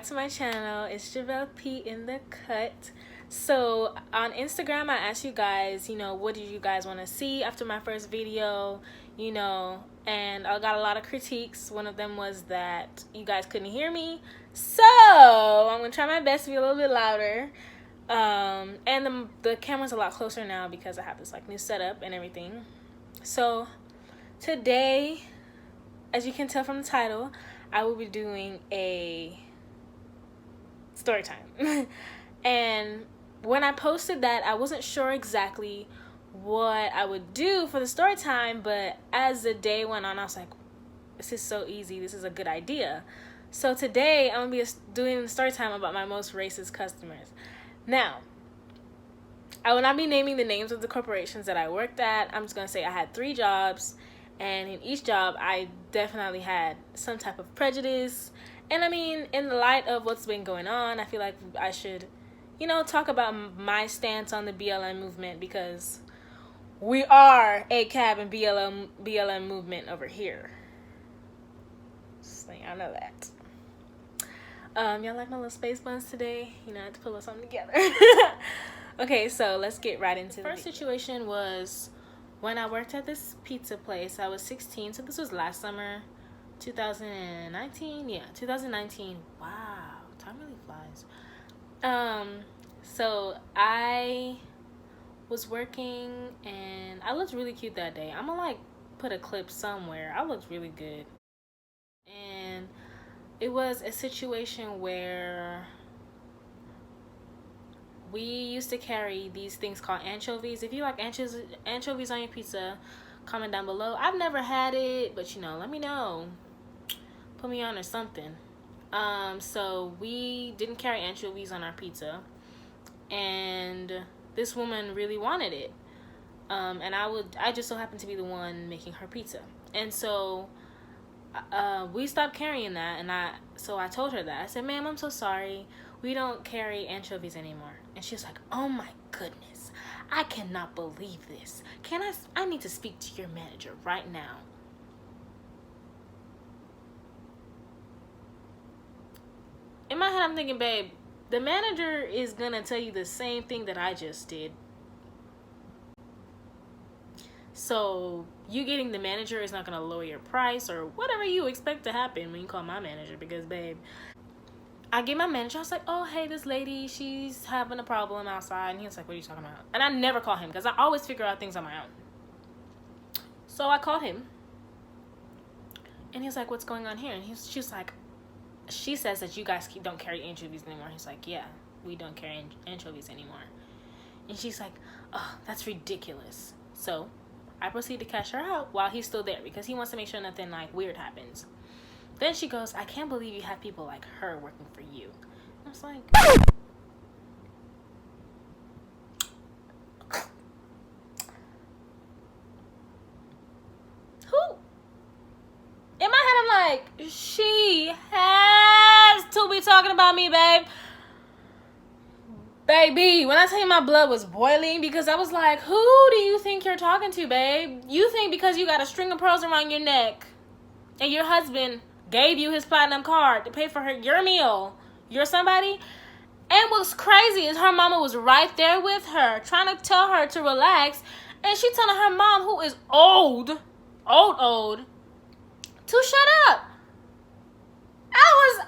back to my channel. It's javellep in the cut. So on Instagram, I asked you guys, what did you guys want to see after my first video, and I got a lot of critiques. One of them was that you guys couldn't hear me. So I'm going to try my best to be a little bit louder. And the camera's a lot closer now because I have this new setup and everything. So today, as you can tell from the title, I will be doing a story time. And when I posted that, I wasn't sure exactly what I would do for the story time, but as the day went on, I was like, this is so easy, this is a good idea. So today I'm gonna be doing a story time about my most racist customers. Now, I will not be naming the names of the corporations that I worked at. I'm just gonna say I had 3 jobs, and in each job I definitely had some type of prejudice. And I mean, in the light of what's been going on, I feel like I should talk about my stance on the BLM movement, because we are ACAB and BLM movement over here. Just letting y'all know that. Y'all like my little space buns today? I had to pull something together. Okay, so let's get right into it. The first situation was when I worked at this pizza place. I was 16, so this was last summer, 2019. Yeah, 2019. Wow, time really flies. So I was working and I looked really cute that day. I'm gonna put a clip somewhere. I looked really good. And it was a situation where we used to carry these things called anchovies. If you like anchovies on your pizza, comment down below. I've never had it, but let me know. Put me on or something. So we didn't carry anchovies on our pizza, and this woman really wanted it. And I just so happened to be the one making her pizza. And so we stopped carrying that, and I told her that. I said, ma'am, I'm so sorry. We don't carry anchovies anymore. And she was like, oh my goodness, I cannot believe this. I need to speak to your manager right now. In my head, I'm thinking, babe, the manager is gonna tell you the same thing that I just did. So you getting the manager is not gonna lower your price or whatever you expect to happen when you call my manager, because babe, I get my manager. I was like, oh, hey, this lady, she's having a problem outside. And he was like, what are you talking about? And I never call him because I always figure out things on my own. So I called him, and he was like, what's going on here? And she's like, she says that you guys don't carry anchovies anymore. He's like, yeah, we don't carry anchovies anymore. And she's like, oh, that's ridiculous. So I proceed to cash her out while he's still there, because he wants to make sure nothing weird happens. Then she goes, I can't believe you have people like her working for you. I was like, who? In my head, I'm like, she has to be talking about me, babe. Baby, when I tell you my blood was boiling, because I was like, who do you think you're talking to, babe? You think because you got a string of pearls around your neck and your husband gave you his platinum card to pay for your meal, you're somebody? And what's crazy is her mama was right there with her, trying to tell her to relax, and she telling her mom, who is old, to shut up. I was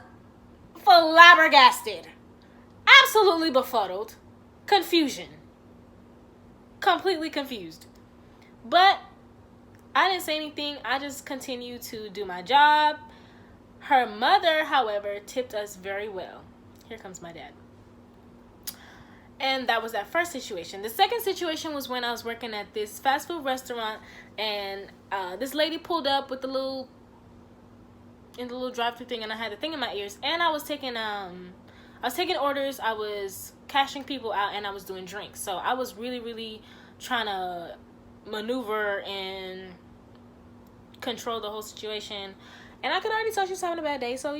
flabbergasted, absolutely befuddled, confusion, completely confused. But I didn't say anything. I just continued to do my job. Her mother, however, tipped us very well. Here comes my dad. And that was that first situation. The second situation was when I was working at this fast food restaurant, and this lady pulled up with the little drive-thru thing, and I had the thing in my ears, and I was taking orders, I was cashing people out, and I was doing drinks. So I was really, really trying to maneuver and control the whole situation. And I could already tell she was having a bad day. So,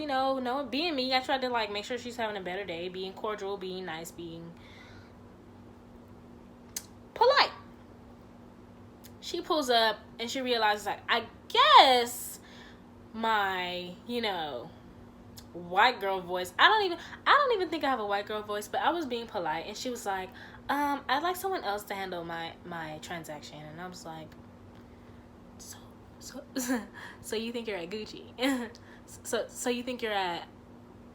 being me, I tried to make sure she's having a better day, being cordial, being nice, being polite. She pulls up and she realizes, I guess my, white girl voice. I don't even think I have a white girl voice, but I was being polite, and she was like, I'd like someone else to handle my transaction. And I was like, so you think you're at Gucci? so you think you're at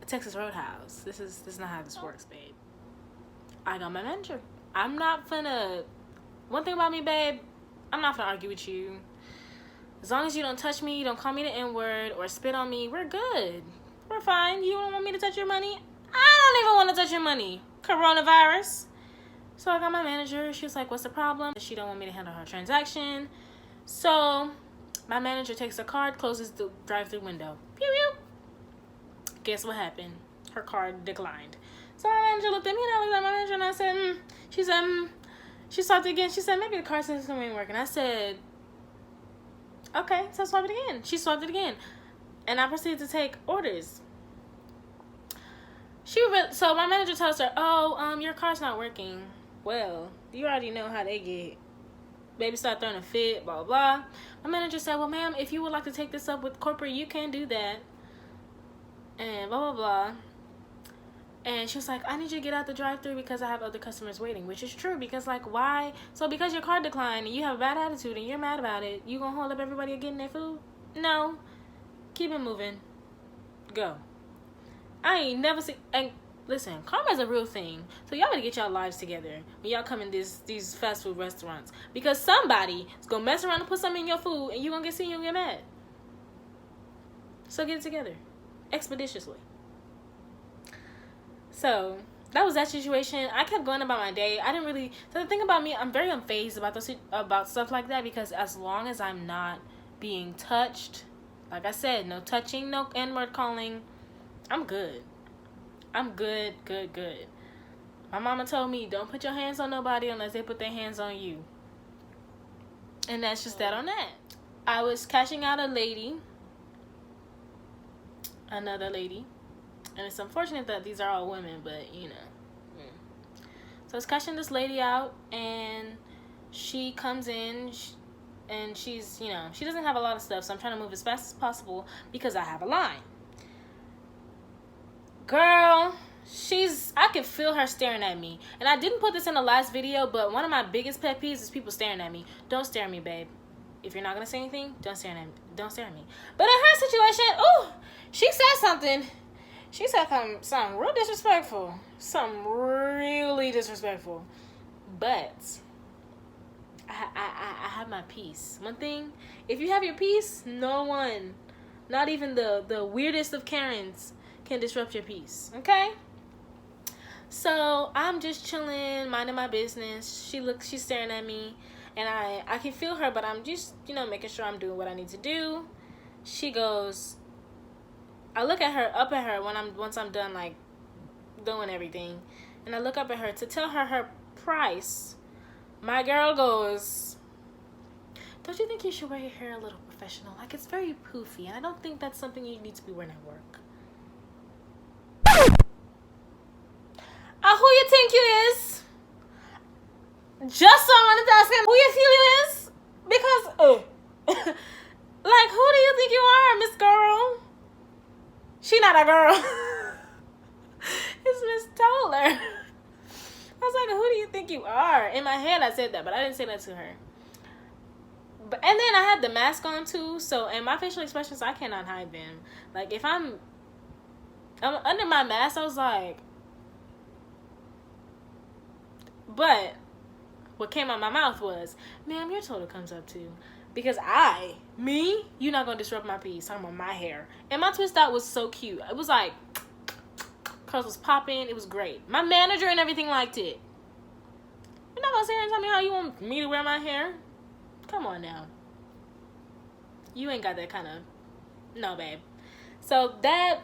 Texas Roadhouse? This is not how this works, babe. I got my manager. I'm not finna. One thing about me, babe, I'm not gonna argue with you. As long as you don't touch me, you don't call me the N-word or spit on me, we're good. We're fine. You don't want me to touch your money? I don't even want to touch your money. Coronavirus. So I got my manager. She was like, what's the problem? She don't want me to handle her transaction. So my manager takes her card, closes the drive-thru window. Pew, pew. Guess what happened? Her card declined. So my manager looked at me and I looked at my manager and I said, She said, she swapped it again. She said, maybe the card system ain't working. I said, okay, so swap it again. She swapped it again. And I proceeded to take orders. So my manager tells her, oh, your card's not working. Well, you already know how they get. Baby start throwing a fit, blah, blah. My manager said, well, ma'am, if you would like to take this up with corporate, you can do that. And blah, blah, blah. And she was like, I need you to get out the drive-thru because I have other customers waiting, which is true because, like, why? So because your card declined and you have a bad attitude and you're mad about it, you gonna hold up everybody getting their food? No. Keep it moving. Go. I ain't never seen... And listen, karma is a real thing. So y'all better get y'all lives together when y'all come in these fast food restaurants. Because somebody is gonna mess around and put something in your food and you gonna get seen and get mad. So get it together. Expeditiously. So that was that situation. I kept going about my day. I didn't really... So the thing about me, I'm very unfazed about stuff like that because as long as I'm not being touched, like I said, no touching, no N-word calling, I'm good. I'm good. My mama told me, don't put your hands on nobody unless they put their hands on you. And that's just that on that. I was cashing out another lady. And it's unfortunate that these are all women, but, you know. So I was cashing this lady out, and she comes in, and she's, you know, she doesn't have a lot of stuff, so I'm trying to move as fast as possible because I have a line. Girl, I can feel her staring at me. And I didn't put this in the last video, but one of my biggest pet peeves is people staring at me. Don't stare at me, babe. If you're not going to say anything, don't stare at me. But in her situation, ooh, she said something. She said something real disrespectful. Something really disrespectful. But I have my peace. One thing, if you have your peace, no one, not even the weirdest of Karens, can disrupt your peace. Okay? So I'm just chilling, minding my business. She's staring at me. And I can feel her, but I'm just, you know, making sure I'm doing what I need to do. She goes... I look up at her once I'm done, like, doing everything. And I look up at her to tell her price. My girl goes, don't you think you should wear your hair a little professional? Like, it's very poofy, and I don't think that's something you need to be wearing at work. Who you think you is? Just so I wanted to ask him who you feel you is? Because, like, who do you think you are, Miss Girl? She not a girl. It's Miss Toller. I was like, who do you think you are? In my head, I said that, but I didn't say that to her. And then I had the mask on, too. So, and my facial expressions, I cannot hide them. Like, if I'm under my mask, I was like... But what came out my mouth was, ma'am, your total comes up to... Because you're not going to disrupt my peace. Talking about my hair. And my twist out was so cute. It was like, curls was popping. It was great. My manager and everything liked it. You're not going to sit here and tell me how you want me to wear my hair? Come on now. You ain't got that kind of... No, babe. So that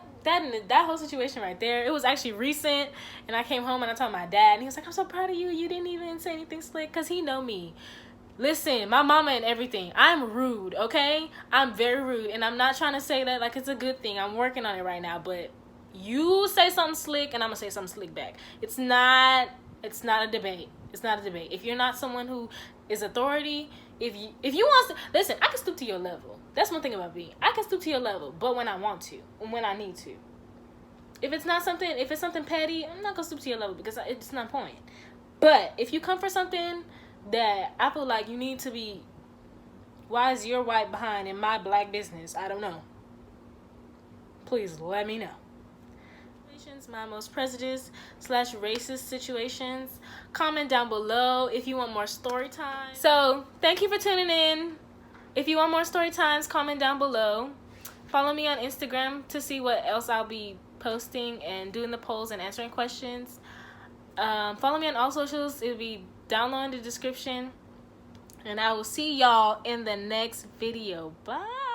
whole situation right there, it was actually recent. And I came home and I told my dad. And he was like, I'm so proud of you. You didn't even say anything slick. Because he know me. Listen, my mama and everything. I'm rude, okay? I'm very rude. And I'm not trying to say that like it's a good thing. I'm working on it right now. But you say something slick and I'm going to say something slick back. It's not a debate. It's not a debate. If you're not someone who is authority, if you want to... Listen, I can stoop to your level. That's one thing about me. I can stoop to your level. But when I want to. And when I need to. if it's something petty, I'm not gonna stoop to your level because it's not point. But if you come for something that I feel like you need to be, why is your white behind in my black business? I don't know. Please let me know. My most prejudice / racist situations. Comment down below if you want more story time. So thank you for tuning in. If you want more story times, comment down below. Follow me on Instagram to see what else I'll be posting and doing the polls and answering questions. Follow me on all socials. It'll be down low in the description. And I will see y'all in the next video. Bye.